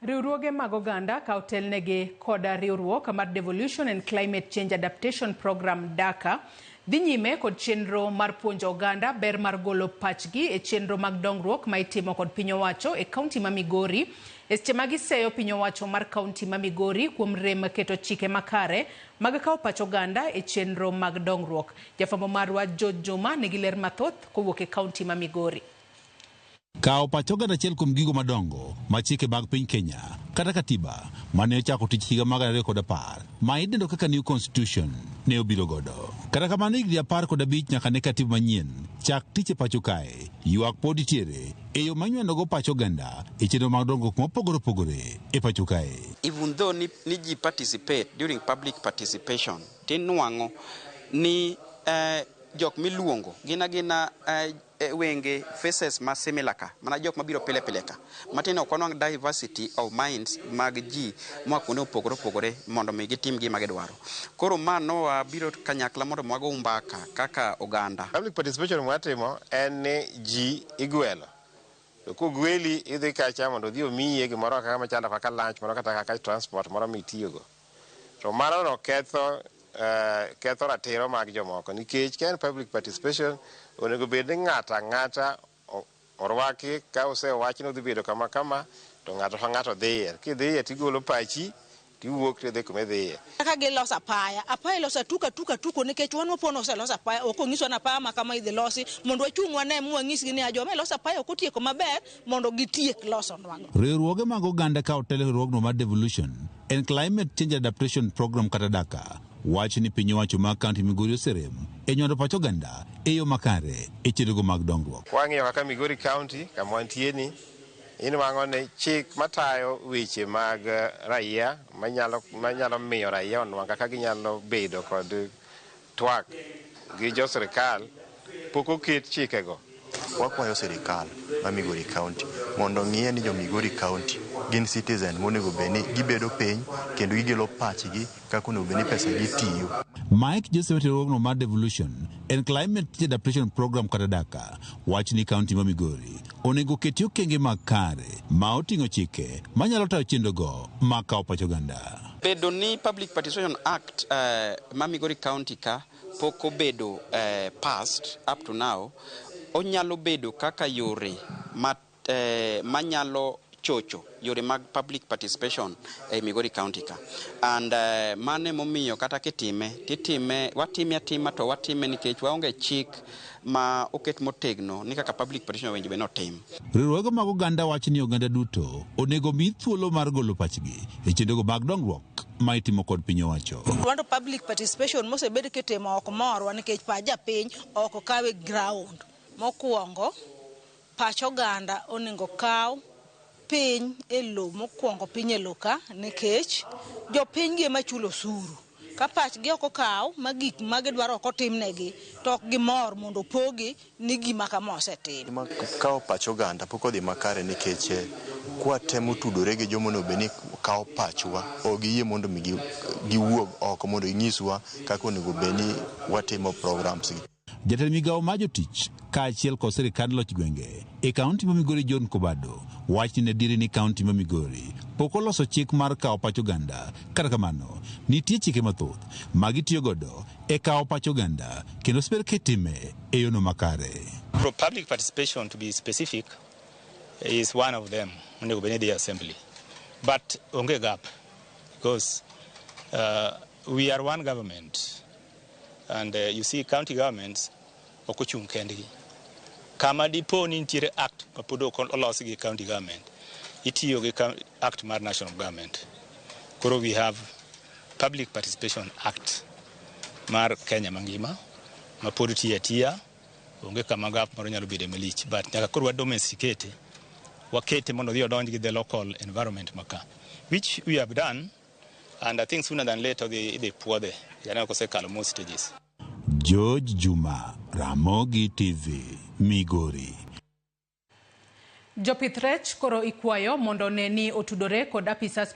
Riwruoge mag oganda ka otelnegi koda riwruok mar Devolution and Climate Change Adaptation Program DACA dhi nyime kod chenro mar puonjo oganda ber mar golo pachgi e chenro mag dongruok ma itimo kod piny owacho e kaunti ma Migori. Seche ma giseyo piny owacho mar kaunti ma Migori kuom rem keto chike makare mag kawo pach oganda e chenro mag dongruok. Jafwambo marwa George Juma nigi ler mathoth kowuok e kaunti ma Migori. Kawo pach oganda achiel kuom gigo madongo ma chike mag piny Kenya kata katiba mane ochako tich higa mag 2010 ma idendo kaka New Constitution ne obiro godo. Kata kamano higni 15 nyaka ne katiba manyien chak tich e pacho kae, ywak pod itiere e yo manywando pach oganda e chenro mag dongruok mopogore opogore e pacho kae. Even though ni ji participate during public participation, tinwang'o ni jok miluongo gina wenge faces ma similar ka mana jok mabiro pile ka matino konwang diversity of minds mag ji ma kuonde opogore mondo mi gitim gima gidwaro. Koro mano biro kanyakla mondo mwago mbaka kaka oganda. Public participation mwatimo en ni ji igwelo. Kugweli idhi kacha mondo dhi omiye gimoro kaka machalo kaka lunch moro kata kaka transport moro mitiyogo. To mano no ketho ratiro mag jomoko nikech ken public participation onego bed ni ng'ata orwaki ka osewach ni dhi bedo kama to ng'ato dhiye. Kidhiye tigolo pachi tiwuok tidhi kuma dhiye. Kaka giloso apaya loso tuko nikech wan wapono oseloso apaya ok ong'iswa na apaya ma kama idhi losi mondo wachung' wane mwang'isgi ni ajoma loso apaya ok otieko maber mondo gitiek loso nwango. Riwruoge mag oganda ka otelo riwruogno mar Devolution and Climate Change Adaptation Program kata DACA wacho ni piny owacho mag kaunti Migori oserem e nywando pach oganda e yo makare e chenrogo mag dongruok. Wang'iyo kaka Migori County kama wantie ni inwang'o ni chik matayo weche mag raia manyalo miyo raia onwang' kaka ginyalo bedo kod twak gi jo sirikal pok oket chikego. Wakwayo sirikal ma Migori County mondo ng'iye ni jo Migori County gin citizen monego beni gibedo piny kendo gigelo pachgi kaka onego beni pesa gitiyo. Mike Joseph riwruogno mar Devolution and Climate Change Adaptation Program kata DACA wacho ni kaunti ma Migori onego keti okenge makare ma oting'o chike manyalo tayo chenrogo mag kawo pach oganda. Bedo ni Public Participation Act ma Migori County ka pok obedo passed up to now, onyalo bedo kaka yore manyalo chocho yore mag public participation e Migori County ka. And mane momiyo kata watime atima to watime nikech waonge chik ma oket motegno ni kaka public participation wenje beno tim. Riwruoge mag oganda wacho ni oganda duto onego mi thuolo mar golo pachgi e chenrogo mag dongruok ma itimo kod piny owacho. Wando public participation mosebed kitimo ok morwa nikech pach japiny ok kawe ground. Mokwongo pach oganda onego kaw piny e lo mokwongo piny e lo ka nikech jopiny gi ema chulo osuru. Ka pachgi ok okaw magik magidwaro ok otimnegi to ok gimor mondo pogi ni gima kama osetim. Kawo pach oganda pok odhi makare nikech kwatemo tudore gi jomo no beni kawo pachwa o giyie mondo giwuog oko mondo ginyiswa kaka onego beni watimo programs gi. Jatend migawo mar jotich kaachiel kod sirikand loch gwenge e kaunti ma Migori John Kobado wacho ni adieri ni kaunti ma Migori pok oloso chik mar kawo pach oganda. Kata kamano nitie chike mathoth ma gitiyo godo e kawo pach oganda kendo sper kitime e yono makare. For public participation, to be specific, is one of them when you the assembly. But onge gap because we are one government. And you see county governments okuchung kendgi kama dipo ni nitiere act mapodo olosi gi county government itiyo gi act mar national government. Koro we have public participation act mar Kenya mangima mapod tiya onge kama gap moro nyalo bedo malich but nyaka koro wadomesticate wakete mondo dhi odonj gi the local environment maka, which we have done, and I think sooner than later they puothe yana kosekalo most stages. George Juma, Ramogi TV, Migori. Jopith rech koro ikwayo mondo ne ni otudore kod apisas